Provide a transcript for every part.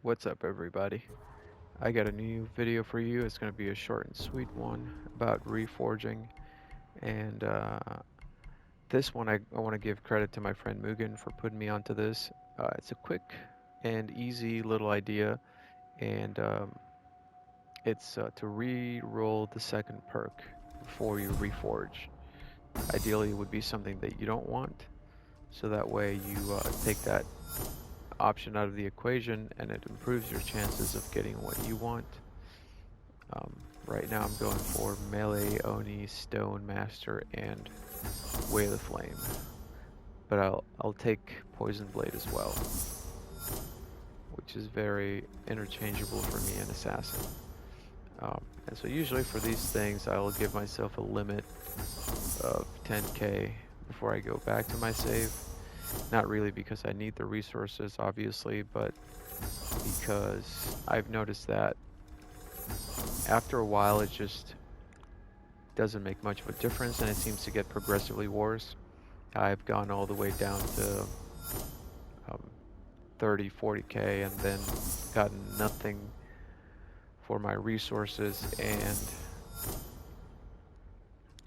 What's up, everybody? I got a new video for you. It's going to be a short and sweet one about reforging. And this one, I want to give credit to my friend Mugen for putting me onto this. It's a quick and easy little idea, and it's to re-roll the second perk before you reforge. Ideally, it would be something that you don't want, so that way you take that option out of the equation and it improves your chances of getting what you want. Right now I'm going for Melee, Oni, Stone Master, and Way of the Flame. But I'll take Poison Blade as well, which is very interchangeable for me and Assassin. And so usually for these things I'll give myself a limit of 10k before I go back to my save. Not really because I need the resources, obviously, but because I've noticed that after a while it just doesn't make much of a difference and it seems to get progressively worse. I've gone all the way down to 30, 40k and then gotten nothing for my resources and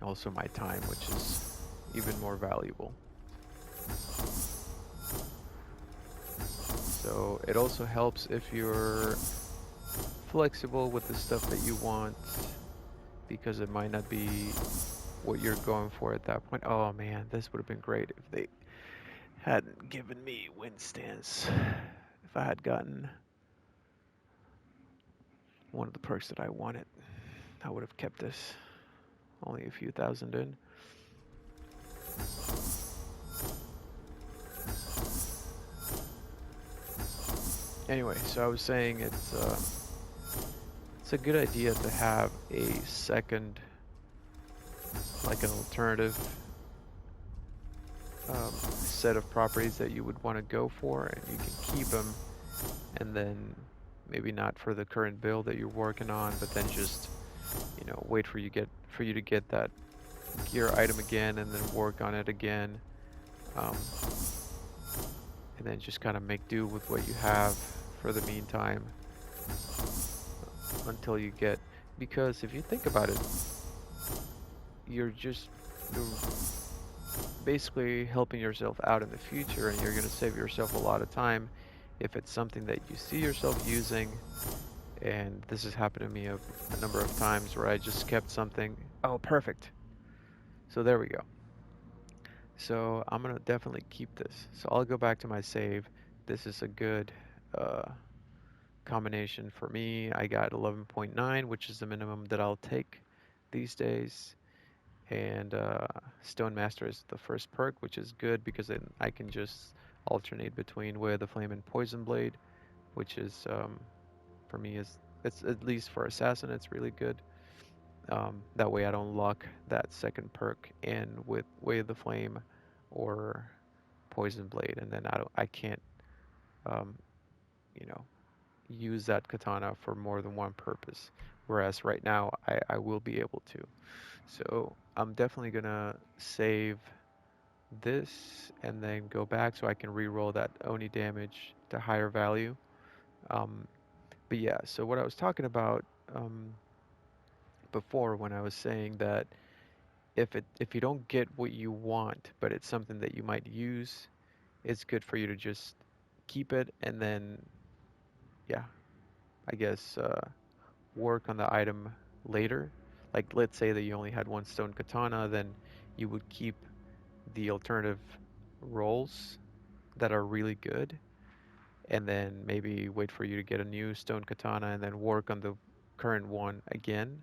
also my time, which is even more valuable. So it also helps if you're flexible with the stuff that you want, because it might not be what you're going for at that point. Oh man, this would have been great if they hadn't given me wind stance. If I had gotten one of the perks that I wanted, I would have kept this. Only a few thousand in. Anyway, so I was saying it's a good idea to have a second, like an alternative set of properties that you would want to go for, and you can keep them, and then maybe not for the current build that you're working on, but then just wait for you to get that gear item again, and then work on it again, um, and then just kind of make do with what you have for the meantime until you get, because if you think about it, you're basically helping yourself out in the future, and you're going to save yourself a lot of time if it's something that you see yourself using. And this has happened to me a number of times where I just kept something. Oh, perfect. So there we go. So I'm going to definitely keep this. So I'll go back to my save. This is a good combination for me. I got 11.9, which is the minimum that I'll take these days. And Stone Master is the first perk, which is good because then I can just alternate between Way of the Flame and Poison Blade, which is for me it's at least for Assassin it's really good. That way I don't lock that second perk in with Way of the Flame or Poison Blade, and then I can't um, you know use that katana for more than one purpose. Whereas right now I will be able to. So I'm definitely gonna save this and then go back so I can re-roll that Oni damage to higher value. Um, but yeah, so what I was talking about before when I was saying that if you don't get what you want, but it's something that you might use, it's good for you to just keep it and then yeah, I guess work on the item later. Like let's say that you only had one stone katana, then you would keep the alternative rolls that are really good, and then maybe wait for you to get a new stone katana and then work on the current one again,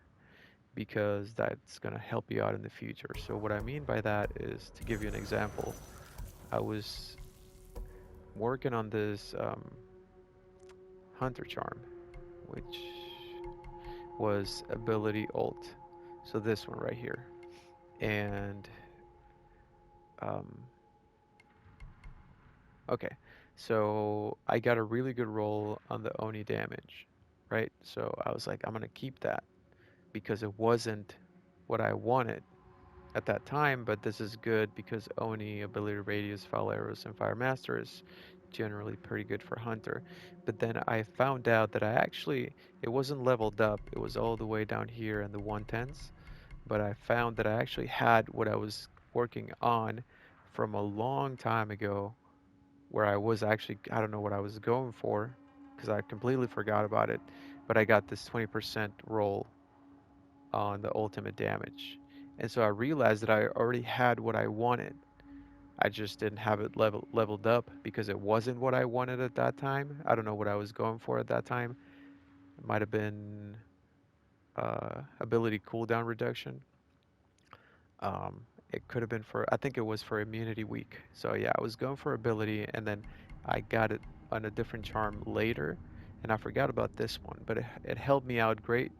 because that's going to help you out in the future. So what I mean by that is, to give you an example, I was working on this hunter charm, which was ability alt, so this one right here. And um, okay, so I got a really good roll on the Oni damage, right? So I was like, I'm gonna keep that because it wasn't what I wanted at that time, but this is good because Oni, ability radius, foul arrows, and fire master is generally pretty good for hunter. But then I found out that it wasn't leveled up. It was all the way down here in the 110s. But I found that I actually had what I was working on from a long time ago, where I was actually, I don't know what I was going for because I completely forgot about it. But I got this 20% roll on the ultimate damage. And so I realized that I already had what I wanted. I just didn't have it leveled up because it wasn't what I wanted at that time. I don't know what I was going for at that time. It might have been ability cooldown reduction. Um, it could have been for, I think it was for immunity week. So yeah, I was going for ability, and then I got it on a different charm later, and I forgot about this one, but it helped me out great,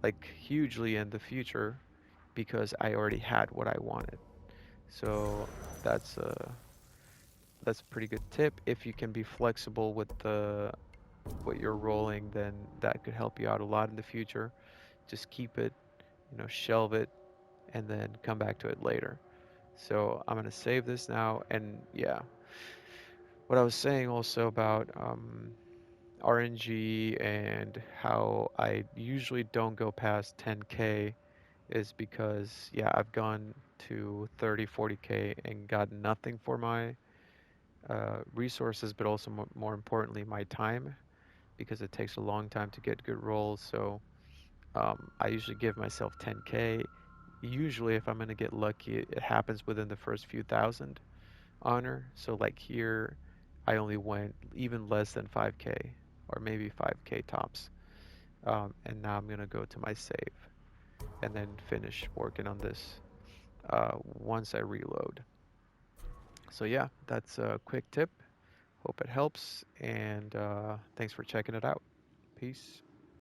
like hugely in the future because I already had what I wanted. So that's a that's a pretty good tip. If you can be flexible with the what you're rolling, then that could help you out a lot in the future. Just keep it, shelve it, and then come back to it later. So I'm gonna save this now, and yeah, what I was saying also about RNG and how I usually don't go past 10K is because yeah, I've gone to 30, 40K and got nothing for my resources, but also more importantly, my time, because it takes a long time to get good rolls. So I usually give myself 10K. Usually, if I'm going to get lucky, it happens within the first few thousand honor. So, like here, I only went even less than 5K or maybe 5K tops. And now I'm going to go to my save and then finish working on this once I reload. So, yeah, that's a quick tip. Hope it helps, and thanks for checking it out. Peace.